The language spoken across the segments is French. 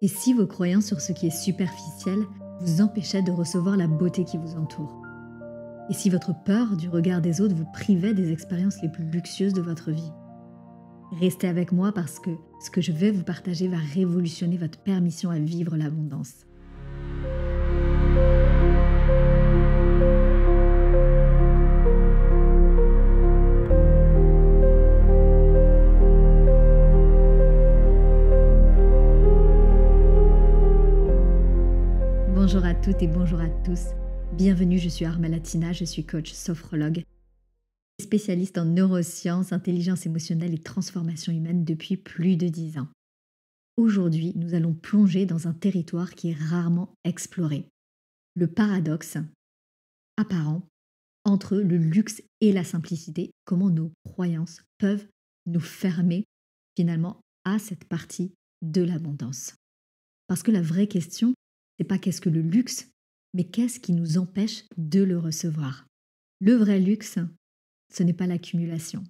Et si vos croyances sur ce qui est superficiel vous empêchaient de recevoir la beauté qui vous entoure? Et si votre peur du regard des autres vous privait des expériences les plus luxueuses de votre vie? Restez avec moi parce que ce que je vais vous partager va révolutionner votre permission à vivre l'abondance. Bonjour à toutes et bonjour à tous. Bienvenue, je suis Armelle Latina, je suis coach sophrologue, spécialiste en neurosciences, intelligence émotionnelle et transformation humaine depuis plus de 10 ans. Aujourd'hui, nous allons plonger dans un territoire qui est rarement exploré. Le paradoxe apparent entre le luxe et la simplicité, comment nos croyances peuvent nous fermer finalement à cette partie de l'abondance. Parce que la vraie question, c'est pas qu'est-ce que le luxe, mais qu'est-ce qui nous empêche de le recevoir. Le vrai luxe, ce n'est pas l'accumulation,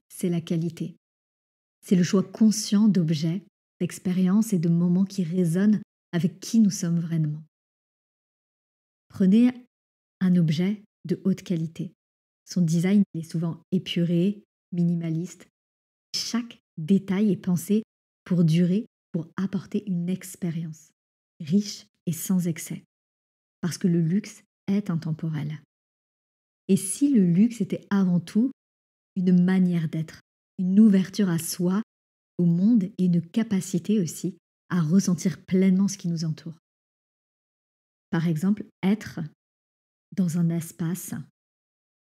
c'est la qualité. C'est le choix conscient d'objets, d'expériences et de moments qui résonnent avec qui nous sommes vraiment. Prenez un objet de haute qualité. Son design est souvent épuré, minimaliste. Chaque détail est pensé pour durer, pour apporter une expérience riche et sans excès. Parce que le luxe est intemporel. Et si le luxe était avant tout une manière d'être, une ouverture à soi, au monde et une capacité aussi à ressentir pleinement ce qui nous entoure. Par exemple, être dans un espace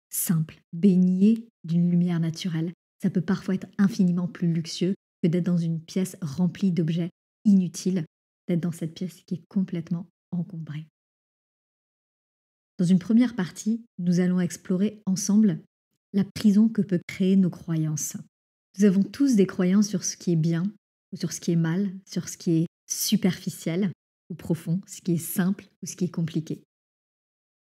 simple, baigné d'une lumière naturelle, ça peut parfois être infiniment plus luxueux que d'être dans une pièce remplie d'objets inutiles, d'être dans cette pièce qui est complètement encombrée. Dans une première partie, nous allons explorer ensemble la prison que peut créer nos croyances. Nous avons tous des croyances sur ce qui est bien ou sur ce qui est mal, sur ce qui est superficiel ou profond, ce qui est simple ou ce qui est compliqué.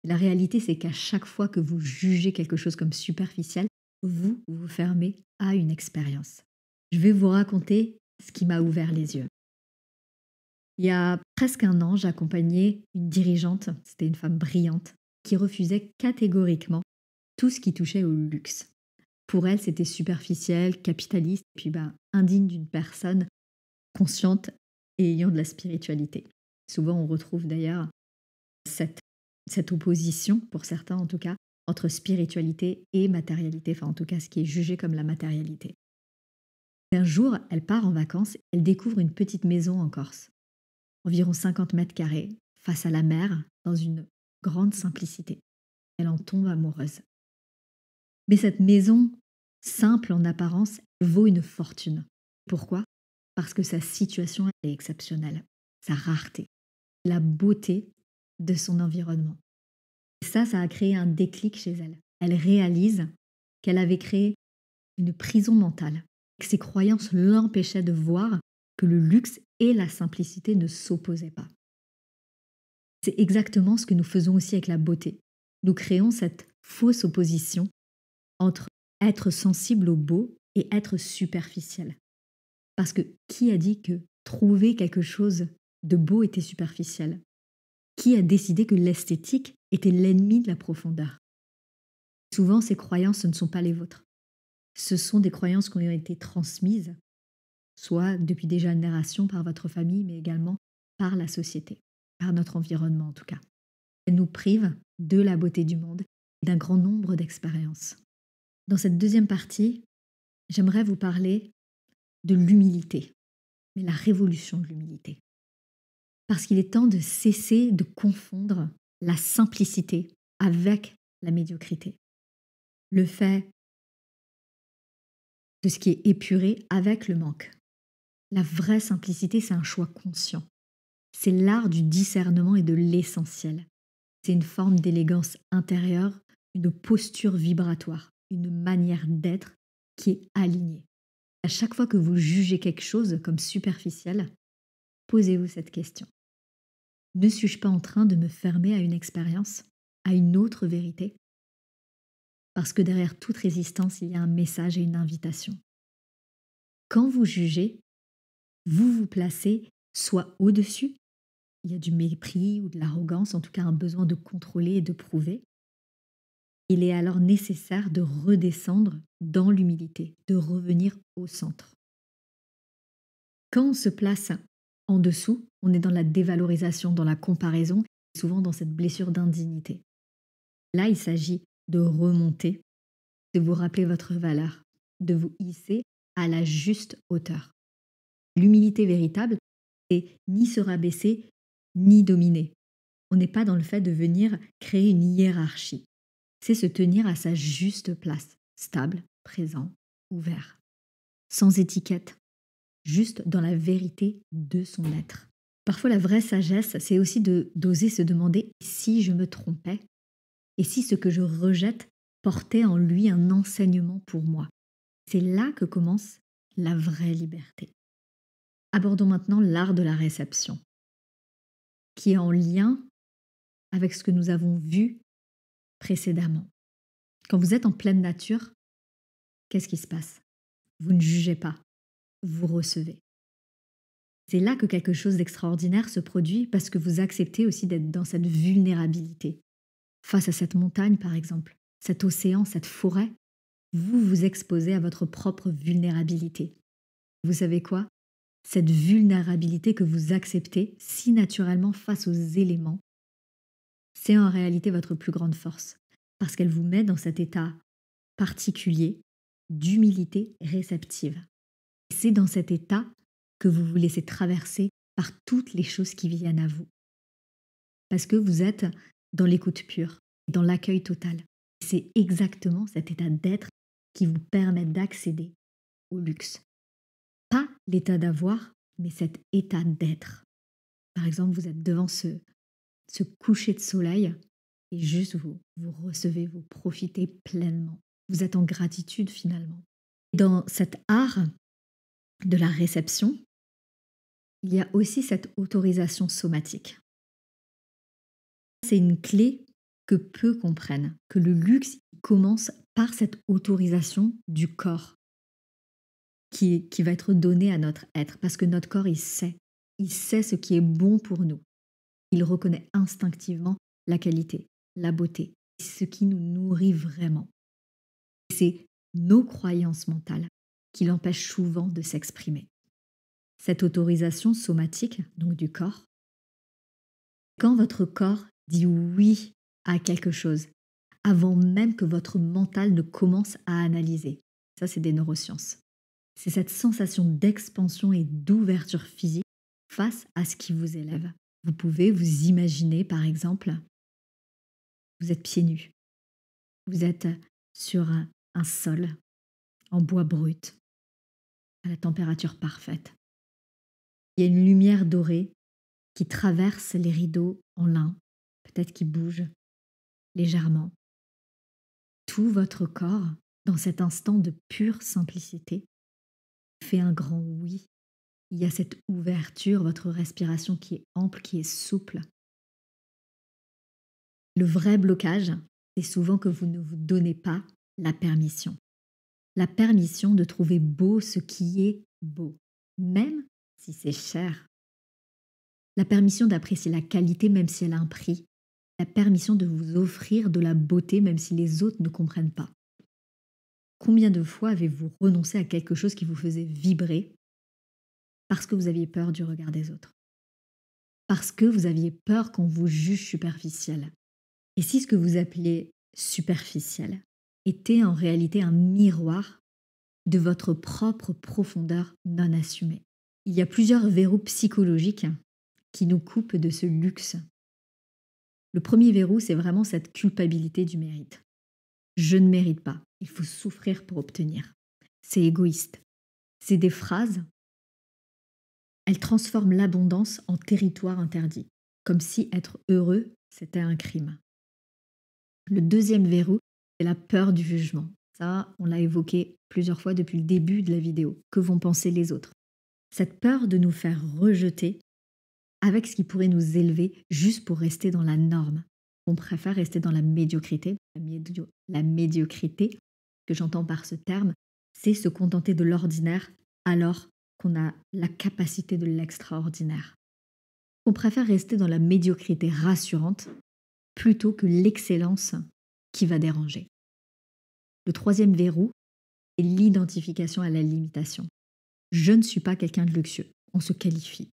La réalité, c'est qu'à chaque fois que vous jugez quelque chose comme superficiel, vous vous fermez à une expérience. Je vais vous raconter ce qui m'a ouvert les yeux. Il y a presque un an, j'accompagnais une dirigeante, c'était une femme brillante, qui refusait catégoriquement tout ce qui touchait au luxe. Pour elle, c'était superficiel, capitaliste, puis indigne d'une personne consciente et ayant de la spiritualité. Souvent, on retrouve d'ailleurs cette opposition, pour certains en tout cas, entre spiritualité et matérialité, enfin en tout cas ce qui est jugé comme la matérialité. Un jour, elle part en vacances, elle découvre une petite maison en Corse, environ 50 mètres carrés, face à la mer, dans une grande simplicité. Elle en tombe amoureuse. Mais cette maison, simple en apparence, vaut une fortune. Pourquoi? Parce que sa situation est exceptionnelle, sa rareté, la beauté de son environnement. Et ça a créé un déclic chez elle. Elle réalise qu'elle avait créé une prison mentale, que ses croyances l'empêchaient de voir que le luxe et la simplicité ne s'opposaient pas. C'est exactement ce que nous faisons aussi avec la beauté. Nous créons cette fausse opposition entre être sensible au beau et être superficiel. Parce que qui a dit que trouver quelque chose de beau était superficiel? Qui a décidé que l'esthétique était l'ennemi de la profondeur? Souvent, ces croyances, ce ne sont pas les vôtres. Ce sont des croyances qui ont été transmises, soit depuis des générations par votre famille, mais également par la société, par notre environnement en tout cas. Elles nous privent de la beauté du monde et d'un grand nombre d'expériences. Dans cette deuxième partie, j'aimerais vous parler de l'humilité, mais la révolution de l'humilité. Parce qu'il est temps de cesser de confondre la simplicité avec la médiocrité. Le fait de ce qui est épuré avec le manque. La vraie simplicité, c'est un choix conscient. C'est l'art du discernement et de l'essentiel. C'est une forme d'élégance intérieure, une posture vibratoire, une manière d'être qui est alignée. À chaque fois que vous jugez quelque chose comme superficiel, posez-vous cette question. Ne suis-je pas en train de me fermer à une expérience, à une autre vérité? Parce que derrière toute résistance, il y a un message et une invitation. Quand vous jugez, vous vous placez soit au-dessus, il y a du mépris ou de l'arrogance, en tout cas un besoin de contrôler et de prouver, il est alors nécessaire de redescendre dans l'humilité, de revenir au centre. Quand on se place en dessous, on est dans la dévalorisation, dans la comparaison, souvent dans cette blessure d'indignité. Là, il s'agit de remonter, de vous rappeler votre valeur, de vous hisser à la juste hauteur. L'humilité véritable, c'est ni se rabaisser, ni dominer. On n'est pas dans le fait de venir créer une hiérarchie. C'est se tenir à sa juste place, stable, présent, ouvert, sans étiquette, juste dans la vérité de son être. Parfois, la vraie sagesse, c'est aussi d'oser se demander si je me trompais et si ce que je rejette portait en lui un enseignement pour moi. C'est là que commence la vraie liberté. Abordons maintenant l'art de la réception, qui est en lien avec ce que nous avons vu précédemment. Quand vous êtes en pleine nature, qu'est-ce qui se passe? Vous ne jugez pas, vous recevez. C'est là que quelque chose d'extraordinaire se produit parce que vous acceptez aussi d'être dans cette vulnérabilité. Face à cette montagne, par exemple, cet océan, cette forêt, vous vous exposez à votre propre vulnérabilité. Vous savez quoi? Cette vulnérabilité que vous acceptez si naturellement face aux éléments, c'est en réalité votre plus grande force, parce qu'elle vous met dans cet état particulier d'humilité réceptive. Et c'est dans cet état que vous vous laissez traverser par toutes les choses qui viennent à vous. Parce que vous êtes dans l'écoute pure, dans l'accueil total. C'est exactement cet état d'être qui vous permet d'accéder au luxe. Pas l'état d'avoir, mais cet état d'être. Par exemple, vous êtes devant ce coucher de soleil et juste vous recevez, vous profitez pleinement. Vous êtes en gratitude finalement. Dans cet art de la réception, il y a aussi cette autorisation somatique. C'est une clé que peu comprennent, que le luxe commence par cette autorisation du corps qui va être donnée à notre être, parce que notre corps, il sait ce qui est bon pour nous. Il reconnaît instinctivement la qualité, la beauté, ce qui nous nourrit vraiment. C'est nos croyances mentales qui l'empêchent souvent de s'exprimer. Cette autorisation somatique, donc du corps, quand votre corps dit oui à quelque chose, avant même que votre mental ne commence à analyser. Ça, c'est des neurosciences. C'est cette sensation d'expansion et d'ouverture physique face à ce qui vous élève. Vous pouvez vous imaginer, par exemple, vous êtes pieds nus. Vous êtes sur un sol en bois brut, à la température parfaite. Il y a une lumière dorée qui traverse les rideaux en lin, peut-être qui bouge légèrement. Tout votre corps, dans cet instant de pure simplicité, fait un grand oui. Il y a cette ouverture, votre respiration qui est ample, qui est souple. Le vrai blocage, c'est souvent que vous ne vous donnez pas la permission. La permission de trouver beau ce qui est beau, même si c'est cher. La permission d'apprécier la qualité même si elle a un prix. La permission de vous offrir de la beauté même si les autres ne comprennent pas. Combien de fois avez-vous renoncé à quelque chose qui vous faisait vibrer parce que vous aviez peur du regard des autres? Parce que vous aviez peur qu'on vous juge superficiel? Et si ce que vous appelez superficiel était en réalité un miroir de votre propre profondeur non assumée? Il y a plusieurs verrous psychologiques qui nous coupent de ce luxe. Le premier verrou, c'est vraiment cette culpabilité du mérite. Je ne mérite pas, il faut souffrir pour obtenir. C'est égoïste. C'est des phrases, elles transforment l'abondance en territoire interdit, comme si être heureux, c'était un crime. Le deuxième verrou, c'est la peur du jugement. Ça, on l'a évoqué plusieurs fois depuis le début de la vidéo. Que vont penser les autres? Cette peur de nous faire rejeter avec ce qui pourrait nous élever juste pour rester dans la norme. On préfère rester dans la médiocrité. La médiocrité, que j'entends par ce terme, c'est se contenter de l'ordinaire alors qu'on a la capacité de l'extraordinaire. On préfère rester dans la médiocrité rassurante plutôt que l'excellence qui va déranger. Le troisième verrou est l'identification à la limitation. Je ne suis pas quelqu'un de luxueux. On se qualifie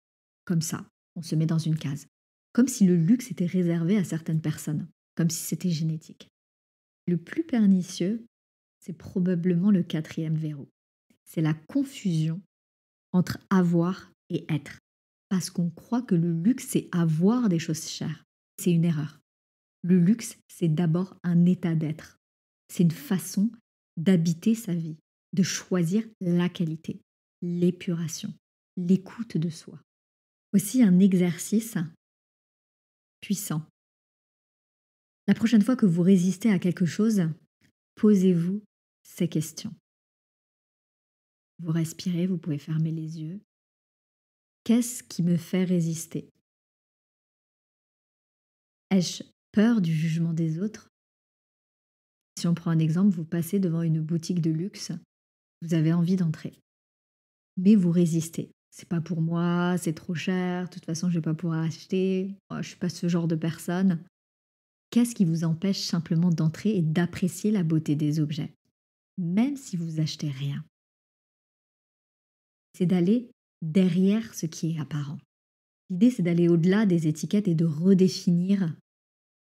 comme ça, on se met dans une case. Comme si le luxe était réservé à certaines personnes, comme si c'était génétique. Le plus pernicieux, c'est probablement le quatrième verrou. C'est la confusion entre avoir et être. Parce qu'on croit que le luxe, c'est avoir des choses chères. C'est une erreur. Le luxe, c'est d'abord un état d'être. C'est une façon d'habiter sa vie, de choisir la qualité, l'épuration, l'écoute de soi. Aussi un exercice puissant. La prochaine fois que vous résistez à quelque chose, posez-vous ces questions. Vous respirez, vous pouvez fermer les yeux. Qu'est-ce qui me fait résister? Ai-je peur du jugement des autres? Si on prend un exemple, vous passez devant une boutique de luxe, vous avez envie d'entrer. Mais vous résistez. C'est pas pour moi, c'est trop cher, de toute façon je vais pas pouvoir acheter, oh, je suis pas ce genre de personne. Qu'est-ce qui vous empêche simplement d'entrer et d'apprécier la beauté des objets, même si vous achetez rien? C'est d'aller derrière ce qui est apparent. L'idée, c'est d'aller au-delà des étiquettes et de redéfinir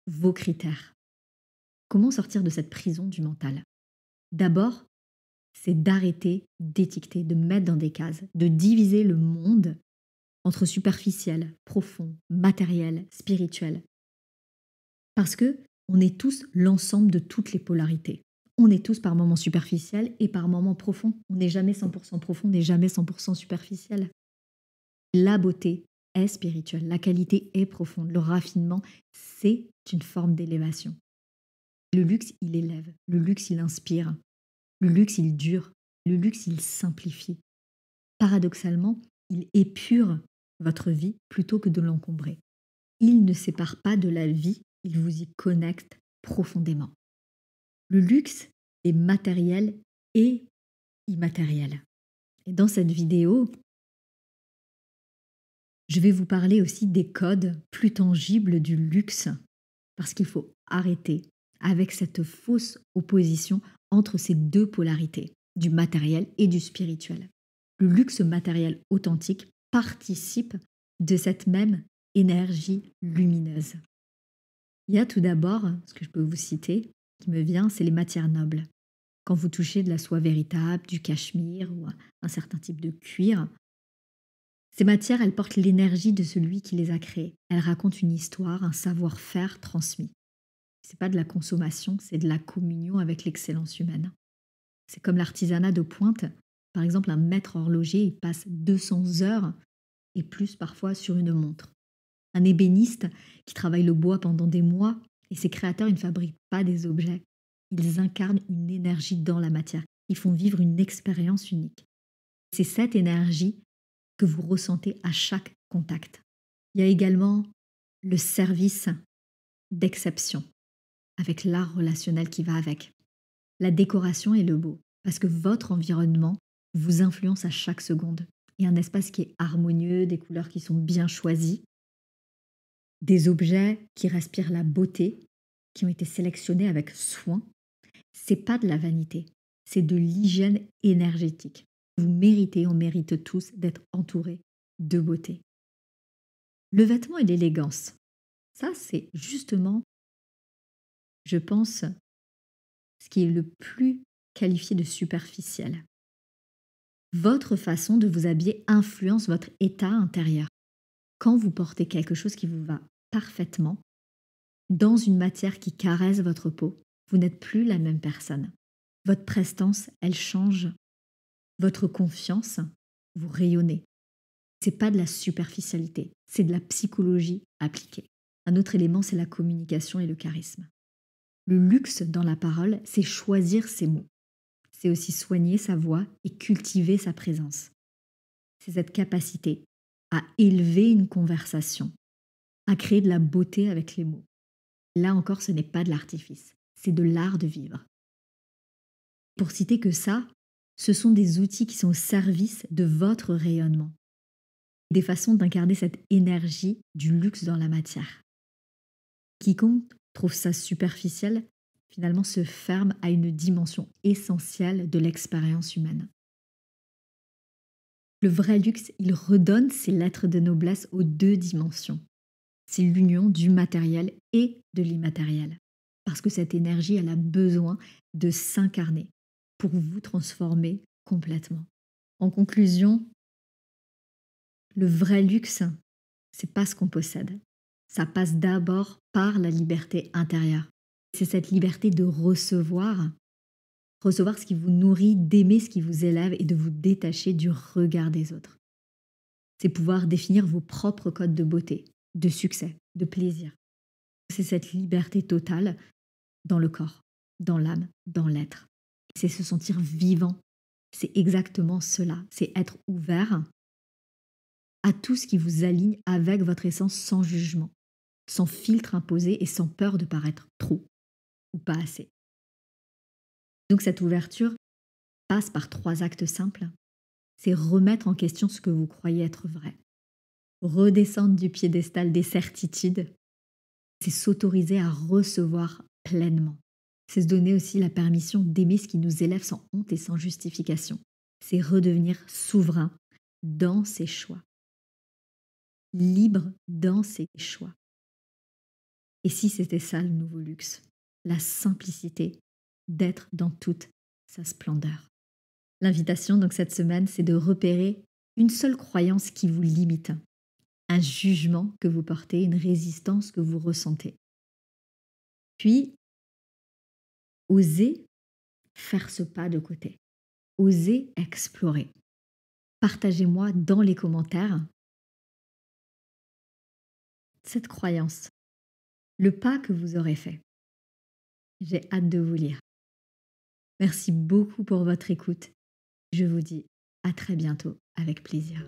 vos critères. Comment sortir de cette prison du mental? D'abord, c'est d'arrêter d'étiqueter, de mettre dans des cases, de diviser le monde entre superficiel, profond, matériel, spirituel. Parce que on est tous l'ensemble de toutes les polarités. On est tous par moments superficiels et par moments profonds. On n'est jamais 100% profond, on n'est jamais 100% superficiel. La beauté est spirituelle, la qualité est profonde, le raffinement, c'est une forme d'élévation. Le luxe, il élève, le luxe, il inspire, le luxe, il dure, le luxe, il simplifie. Paradoxalement, il épure votre vie plutôt que de l'encombrer. Il ne sépare pas de la vie, il vous y connecte profondément. Le luxe est matériel et immatériel. Et dans cette vidéo, je vais vous parler aussi des codes plus tangibles du luxe, parce qu'il faut arrêter avec cette fausse opposition entre ces deux polarités, du matériel et du spirituel. Le luxe matériel authentique participe de cette même énergie lumineuse. Il y a tout d'abord, ce que je peux vous citer, qui me vient, c'est les matières nobles. Quand vous touchez de la soie véritable, du cachemire ou un certain type de cuir, ces matières, elles portent l'énergie de celui qui les a créées. Elles racontent une histoire, un savoir-faire transmis. C'est pas de la consommation, c'est de la communion avec l'excellence humaine. C'est comme l'artisanat de pointe. Par exemple, un maître horloger, il passe 200 heures et plus parfois sur une montre. Un ébéniste qui travaille le bois pendant des mois et ses créateurs, ils ne fabriquent pas des objets. Ils incarnent une énergie dans la matière. Ils font vivre une expérience unique. C'est cette énergie que vous ressentez à chaque contact. Il y a également le service d'exception, avec l'art relationnel qui va avec. La décoration et le beau, parce que votre environnement vous influence à chaque seconde. Il y a un espace qui est harmonieux, des couleurs qui sont bien choisies, des objets qui respirent la beauté, qui ont été sélectionnés avec soin. C'est pas de la vanité, c'est de l'hygiène énergétique. Vous méritez, on mérite tous d'être entourés de beauté. Le vêtement et l'élégance, ça c'est justement, je pense, ce qui est le plus qualifié de superficiel. Votre façon de vous habiller influence votre état intérieur. Quand vous portez quelque chose qui vous va parfaitement, dans une matière qui caresse votre peau, vous n'êtes plus la même personne. Votre prestance, elle change. Votre confiance, vous rayonnez. C'est pas de la superficialité, c'est de la psychologie appliquée. Un autre élément, c'est la communication et le charisme. Le luxe dans la parole, c'est choisir ses mots. C'est aussi soigner sa voix et cultiver sa présence. C'est cette capacité à élever une conversation, à créer de la beauté avec les mots. Là encore, ce n'est pas de l'artifice, c'est de l'art de vivre. Pour citer que ça, Ce sont des outils qui sont au service de votre rayonnement. Des façons d'incarner cette énergie du luxe dans la matière. Quiconque trouve ça superficiel, finalement se ferme à une dimension essentielle de l'expérience humaine. Le vrai luxe, il redonne ses lettres de noblesse aux deux dimensions. C'est l'union du matériel et de l'immatériel. Parce que cette énergie, elle a besoin de s'incarner pour vous transformer complètement. En conclusion, le vrai luxe, c'est pas ce qu'on possède. Ça passe d'abord par la liberté intérieure. C'est cette liberté de recevoir ce qui vous nourrit, d'aimer ce qui vous élève et de vous détacher du regard des autres. C'est pouvoir définir vos propres codes de beauté, de succès, de plaisir. C'est cette liberté totale dans le corps, dans l'âme, dans l'être. C'est se sentir vivant. C'est exactement cela. C'est être ouvert à tout ce qui vous aligne avec votre essence sans jugement, sans filtre imposé et sans peur de paraître trop ou pas assez. Donc cette ouverture passe par 3 actes simples. C'est remettre en question ce que vous croyez être vrai. Redescendre du piédestal des certitudes. C'est s'autoriser à recevoir pleinement. C'est se donner aussi la permission d'aimer ce qui nous élève sans honte et sans justification. C'est redevenir souverain dans ses choix. Libre dans ses choix. Et si c'était ça le nouveau luxe, la simplicité d'être dans toute sa splendeur. L'invitation donc cette semaine, c'est de repérer une seule croyance qui vous limite, un jugement que vous portez, une résistance que vous ressentez. Puis, osez faire ce pas de côté, osez explorer. Partagez-moi dans les commentaires cette croyance, le pas que vous aurez fait. J'ai hâte de vous lire. Merci beaucoup pour votre écoute. Je vous dis à très bientôt avec plaisir.